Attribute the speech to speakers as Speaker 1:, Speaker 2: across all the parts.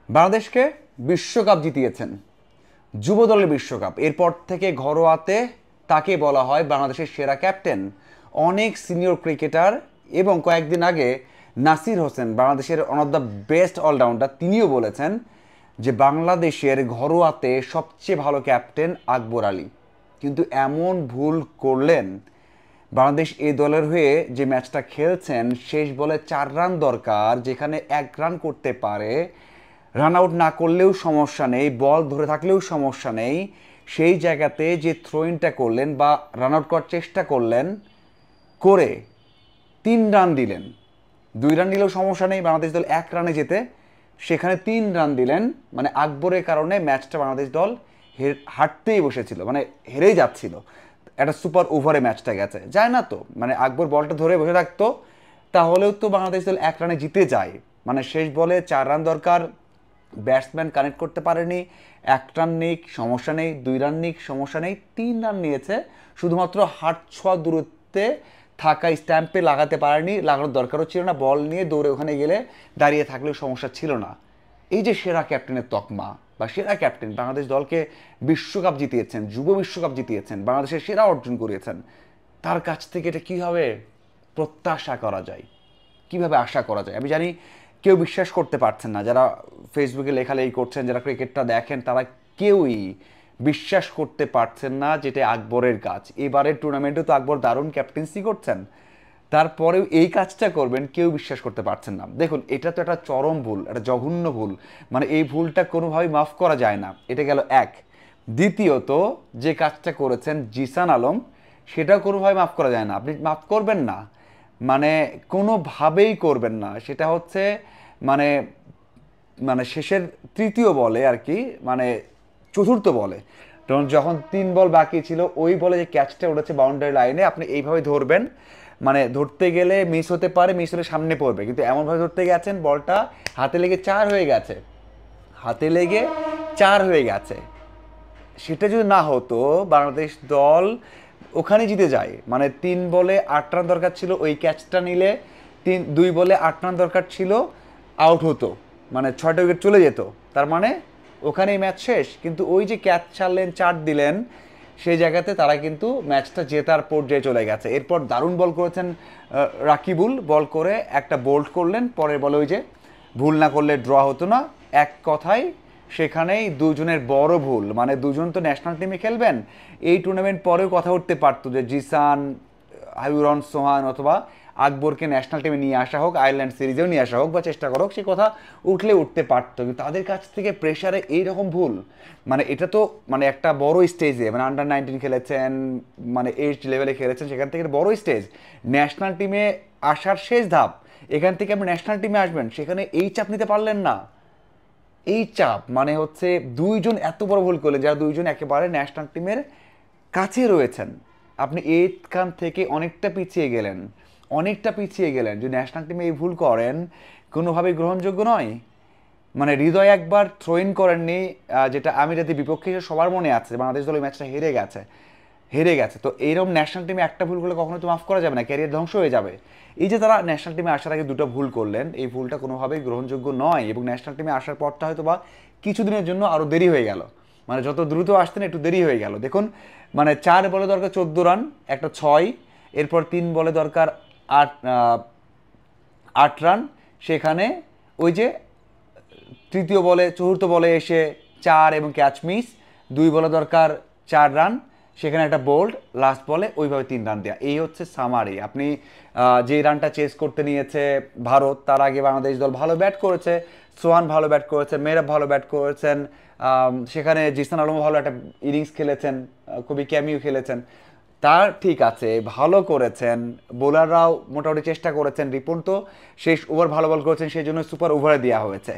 Speaker 1: বাংলাদেশকে বিশ্বকাপ জিতিয়েছেন, যুব দলের বিশ্বকাপ। এরপর থেকে ঘরোয়াতে তাকে বলা হয় বাংলাদেশের সেরা ক্যাপ্টেন। অনেক সিনিয়র ক্রিকেটার এবং কয়েকদিন আগে নাসির হোসেন, বাংলাদেশের one of the best allrounder, তিনিও বলেছেন যে বাংলাদেশের ঘরোয়াতে সবচেয়ে ভালো ক্যাপ্টেন আকবর আলী। কিন্তু এমন ভুল করলেন, বাংলাদেশ এই দলের হয়ে যে ম্যাচটা খেলছেন, শেষ বলে 4 রান দরকার, যেখানে 1 রান করতে পারে, রান আউট না করলেও সমস্যা নেই, বল ধরে থাকলেও সমস্যা নেই, সেই জায়গাতে যে থ্রোইনটা করলেন বা রান আউট করার চেষ্টা করলেন, করে 3 রান দিলেন। 2 রান দিলেও সমস্যা নেই, বাংলাদেশ দল 1 রানে যেতে, সেখানে 3 রান দিলেন। মানে আকবরের কারণে ম্যাচটা বাংলাদেশ দল হারতেই বসেছিল, মানে হেরেই যাচ্ছিল। একটা সুপার ওভারে ম্যাচটা গেছে, যায় না তো, মানে আকবর বলটা ধরে বসে থাকতো তাহলেও তো বাংলাদেশ দল 1 রানে জিতে যায়। মানে শেষ বলে 4 রান দরকার, ব্যাটসম্যান কানেক্ট করতে পারেনি, 1 রান নিক সমস্যা নেই, 2 রান নিক সমস্যা নেই, 3 রান নিয়েছে। শুধুমাত্র হাত ছোঁয়া দূরত্বে থাকা স্ট্যাম্পে লাগাতে পারেনি, লাগানোর দরকারও ছিল না, বল নিয়ে দৌড়ে ওখানে গেলে দাঁড়িয়ে থাকলেও সমস্যা ছিল না। এই যে সেরা ক্যাপ্টেনের তকমা বা সেরা ক্যাপ্টেন, বাংলাদেশ দলকে বিশ্বকাপ জিতিয়েছেন, যুব বিশ্বকাপ জিতিয়েছেন, বাংলাদেশের সেরা অর্জন করিয়েছেন, তার কাছ থেকে এটা কীভাবে প্রত্যাশা করা যায়, কিভাবে আশা করা যায়? আমি জানি কেউ বিশ্বাস করতে পারছেন না, যারা ফেসবুকে লেখালেখি করছেন, যারা ক্রিকেটটা দেখেন, তারা কেউই বিশ্বাস করতে পারছেন না যেটা আকবরের কাজ। এবারের টুর্নামেন্টে তো আকবর দারুণ ক্যাপ্টেন্সি করছেন, তারপরেও এই কাজটা করবেন কেউ বিশ্বাস করতে পারছেন না। দেখুন, এটা তো একটা চরম ভুল, একটা জঘন্য ভুল, মানে এই ভুলটা কোনোভাবেই মাফ করা যায় না। এটা গেল এক। দ্বিতীয়ত, যে কাজটা করেছেন জিসান আলম, সেটাও কোনোভাবে মাফ করা যায় না, আপনি মাফ করবেন না, মানে কোনোভাবেই করবেন না। সেটা হচ্ছে মানে মানে শেষের তৃতীয় বলে আর কি, মানে চতুর্থ বলে, যখন 3 বল বাকি ছিল, ওই বলে যে ক্যাচটা উঠেছে বাউন্ডারি লাইনে, আপনি এইভাবে ধরবেন, মানে ধরতে গেলে মিস হতে পারে, মিস হলে সামনে পড়বে, কিন্তু এমনভাবে ধরতে গেছেন বলটা হাতে লেগে 4 হয়ে গেছে, হাতে লেগে 4 হয়ে গেছে। সেটা যদি না হতো, বাংলাদেশ দল ওখানে জিতে যায়। মানে 3 বলে 8 রান দরকার ছিল, ওই ক্যাচটা নিলে 2 বলে 8 রান দরকার ছিল, আউট হতো, মানে 6টা উইকেট চলে যেত, তার মানে ওখানেই ম্যাচ শেষ। কিন্তু ওই যে ক্যাচ ছাড়লেন, 4 দিলেন, সেই জায়গাতে তারা কিন্তু ম্যাচটা জেতার পর্যায়ে চলে গেছে। এরপর দারুণ বল করেছেন রাকিবুল, বল করে একটা বোল্ড করলেন, পরের বলে ওই যে ভুল না করলে ড্র হতো না। এক কথায় সেখানেই দুজনের বড় ভুল, মানে দুজন তো ন্যাশনাল টিমে খেলবেন, এই টুর্নামেন্ট পরেও কথা উঠতে পারতো যে জিসান, হাবিবুর সোহান অথবা আকবরকে ন্যাশনাল টিমে নিয়ে আসা হোক, আয়ারল্যান্ড সিরিজেও নিয়ে আসা হোক বা চেষ্টা করা হোক, সে কথা উঠতে পারতো। কিন্তু তাদের কাছ থেকে প্রেশারে এইরকম ভুল, মানে এটা তো মানে একটা বড় স্টেজে, মানে আন্ডার 19 খেলেছেন, মানে এইচ লেভেলে খেলেছেন, সেখান থেকে বড় স্টেজ, ন্যাশনাল টিমে আসার শেষ ধাপ, এখান থেকে আপনি ন্যাশনাল টিমে আসবেন, সেখানে এই চাপ নিতে পারলেন না। এই চাপ মানে হচ্ছে দুইজন এত বড় ভুল করলেন, যারা দুইজন একেবারে ন্যাশনাল টিমের কাছে রয়েছেন। আপনি এইখান থেকে অনেকটা পিছিয়ে গেলেন, অনেকটা পিছিয়ে গেলেন। যদি ন্যাশনাল টিমে এই ভুল করেন, কোনোভাবেই গ্রহণযোগ্য নয়। মানে হৃদয় একবার থ্রো ইন করেননি, যেটা আমিরাতের বিপক্ষে সবার মনে আছে, বাংলাদেশ দল ওই ম্যাচটা হেরে গেছে। তো এইরকম ন্যাশনাল টিমে একটা ভুল করলে কখনো তো মাফ করা যাবে না, ক্যারিয়ার ধ্বংস হয়ে যাবে। এই যে তারা ন্যাশনাল টিমে আসার আগে 2টা ভুল করলেন, এই ভুলটা কোনোভাবেই গ্রহণযোগ্য নয়। এবং ন্যাশনাল টিমে আসার পরটা হয়তো বা কিছুদিনের জন্য আরও দেরি হয়ে গেল, মানে যত দ্রুত আসতেন একটু দেরি হয়ে গেল। দেখুন, মানে 4 বলে দরকার 14 রান, একটা 6, এরপর 3 বলে দরকার 8 রান, সেখানে ওই যে তৃতীয় বলে চতুর্থ বলে এসে 4 এবং ক্যাচ মিস, 2 বলে দরকার 4 রান, সেখানে একটা বোল্ড, লাস্ট বলে ওইভাবে 3 রান দেওয়া। এই হচ্ছে সামারি। আপনি যে রানটা চেস করতে নিয়েছে ভারত, তার আগে বাংলাদেশ দল ভালো ব্যাট করেছে, সোহান ভালো ব্যাট করেছে, মেহরাব ভালো ব্যাট করেছেন, সেখানে জিসান আলম ভালো একটা ইনিংস খেলেছেন, খুবই ক্যামিও খেলেছেন, তার ঠিক আছে, ভালো করেছেন, বোলাররাও মোটামুটি চেষ্টা করেছেন। রিপন তো শেষ ওভার ভালো বল করেছেন, সেই জন্য সুপার ওভারে দেওয়া হয়েছে,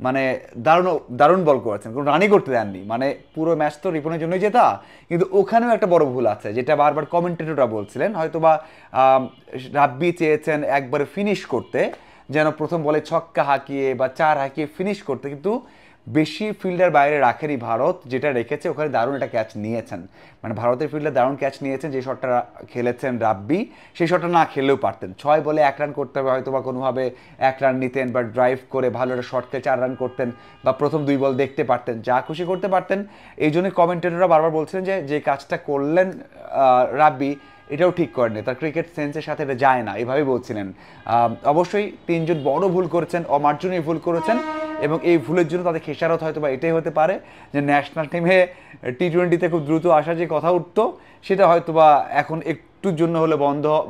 Speaker 1: মানে দারুণ দারুণ বল করেছেন, কোনো রানই করতে দেননি, মানে পুরো ম্যাচ তো রিপনের জন্যই জেতা। কিন্তু ওখানেও একটা বড় ভুল আছে, যেটা বারবার কমেন্টেটররা বলছিলেন, হয়তোবা রাব্বি চেয়েছেন একবারে ফিনিশ করতে, যেন প্রথম বলে ছক্কা হাঁকিয়ে বা 4 হাঁকিয়ে ফিনিশ করতে, কিন্তু বেশি ফিল্ডার বাইরে রাখেনি ভারত, যেটা রেখেছে ওখানে দারুণ একটা ক্যাচ নিয়েছেন, মানে ভারতের ফিল্ডার দারুণ ক্যাচ নিয়েছেন। যে শটটা খেলেছেন রাব্বি, সেই শটটা না খেললেও পারতেন। 6 বলে 1 রান করতে হবে, হয়তো বা কোনোভাবে 1 রান নিতেন, বা ড্রাইভ করে ভালো একটা শট খেলে 4 রান করতেন, বা প্রথম 2 বল দেখতে পারতেন, যা খুশি করতে পারতেন। এই জন্য কমেন্টেটররা বারবার বলছিলেন যে কাজটা করলেন রাব্বি, এটাও ঠিক করেনি, তার ক্রিকেট সেন্সের সাথে এটা যায় না, এভাবেই বলছিলেন। অবশ্যই 3 জন বড় ভুল করেছেন, অমার্জনীয় ভুল করেছেন, এবং এই ভুলের জন্য তাদের খেসারত হয়তো বা এটাই হতে পারে যে ন্যাশনাল টিমে টি-20তে খুব দ্রুত আসার যে কথা উঠতো, সেটা হয়তো বা এখন একটুর জন্য হলে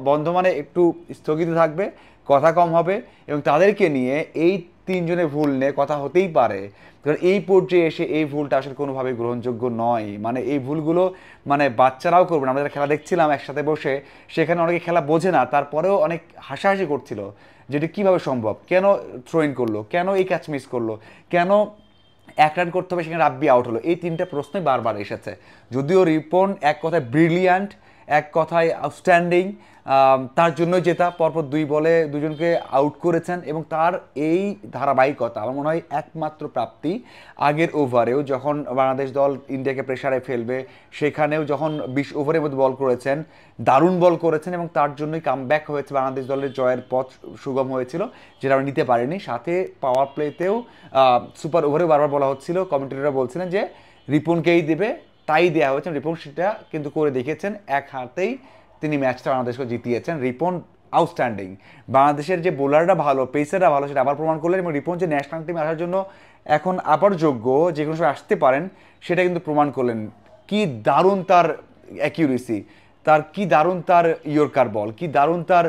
Speaker 1: বন্ধ মানে একটু স্থগিত থাকবে, কথা কম হবে, এবং তাদেরকে নিয়ে এই 3 জনের ভুল নিয়ে কথা হতেই পারে। কারণ এই পর্যায়ে এসে এই ভুলটা আসলে কোনোভাবেই গ্রহণযোগ্য নয়। মানে এই ভুলগুলো মানে বাচ্চারাও করবে না। আমরা যারা খেলা দেখছিলাম একসাথে বসে, সেখানে অনেকে খেলা বোঝে না, তারপরেও অনেক হাসাহাসি করছিল যেটা কীভাবে সম্ভব, কেন থ্রো ইন করলো, কেন এই ক্যাচ মিস করলো, কেন 1 রান করতে হবে সেখানে রাব্বি আউট হলো। এই 3টা প্রশ্নই বারবার এসেছে। যদিও রিপন এক কথায় ব্রিলিয়ান্ট, এক কথায় আউটস্ট্যান্ডিং, তার জন্য জেতা, পরপর 2 বলে 2 জনকে আউট করেছেন, এবং তার এই ধারাবাহিকতা আমার মনে হয় একমাত্র প্রাপ্তি। আগের ওভারেও যখন বাংলাদেশ দল ইন্ডিয়াকে প্রেসারে ফেলবে, সেখানেও যখন 20 ওভারের মধ্যে বল করেছেন, দারুণ বল করেছেন, এবং তার জন্যই কামব্যাক হয়েছে, বাংলাদেশ দলের জয়ের পথ সুগম হয়েছিল, যেটা আমরা নিতে পারিনি। সাথে পাওয়ার প্লেতেও সুপার ওভারেও বারবার বলা হচ্ছিল, কমেন্টেটররা বলছিলেন যে রিপনকেই দেবে, তাই দেওয়া হয়েছে। রিপন সেটা কিন্তু করে দেখিয়েছেন, এক হাতেই তিনি ম্যাচটা বাংলাদেশকে জিতিয়েছেন। রিপন আউটস্ট্যান্ডিং। বাংলাদেশের যে বোলাররা ভালো, পেসাররা ভালো, সেটা আবার প্রমাণ করলেন, এবং রিপন যে ন্যাশনাল টিমে আসার জন্য এখন আবার যোগ্য, যে কোনো সময় আসতে পারেন, সেটা কিন্তু প্রমাণ করলেন। কি দারুণ তার অ্যাকিউরেসি, তার কি দারুণ তার ইয়র্কার বল, কি দারুণ তার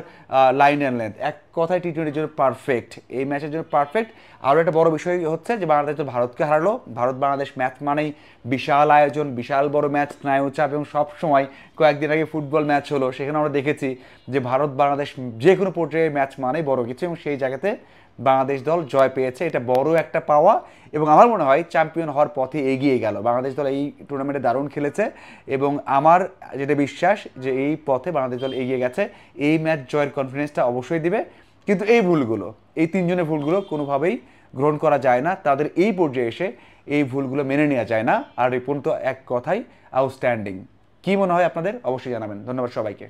Speaker 1: লাইন অ্যান্ড লেন্থ, এক কথায় টি-20 জন্য পারফেক্ট, এই ম্যাচের জন্য পারফেক্ট। আরও একটা বড় বিষয় হচ্ছে যে বাংলাদেশ তো ভারতকে হারালো। ভারত বাংলাদেশ ম্যাচ মানেই বিশাল আয়োজন, বিশাল বড় ম্যাচ, স্নায়ুচাপ, এবং সব সময় কয়েকদিন আগে ফুটবল ম্যাচ হলো, সেখানে আমরা দেখেছি যে ভারত বাংলাদেশ যে কোনো পর্যায়ে ম্যাচ মানেই বড় কিছু, এবং সেই জায়গাতে বাংলাদেশ দল জয় পেয়েছে, এটা বড় একটা পাওয়া। এবং আমার মনে হয় চ্যাম্পিয়ন হওয়ার পথে এগিয়ে গেল বাংলাদেশ দল। এই টুর্নামেন্টে দারুণ খেলেছে, এবং আমার যেটা বিশ্বাস যে এই পথে বাংলাদেশ দল এগিয়ে গেছে। এই ম্যাচ জয়ের কনফিডেন্সটা অবশ্যই দিবে, কিন্তু এই ভুলগুলো, এই 3 জনের ভুলগুলো কোনোভাবেই গ্রহণ করা যায় না। তাদের এই পর্যায়ে এসে এই ভুলগুলো মেনে নেওয়া যায় না। আর রিপন তো এক কথাই আউটস্ট্যান্ডিং। কী মনে হয় আপনাদের? অবশ্যই জানাবেন। ধন্যবাদ সবাইকে।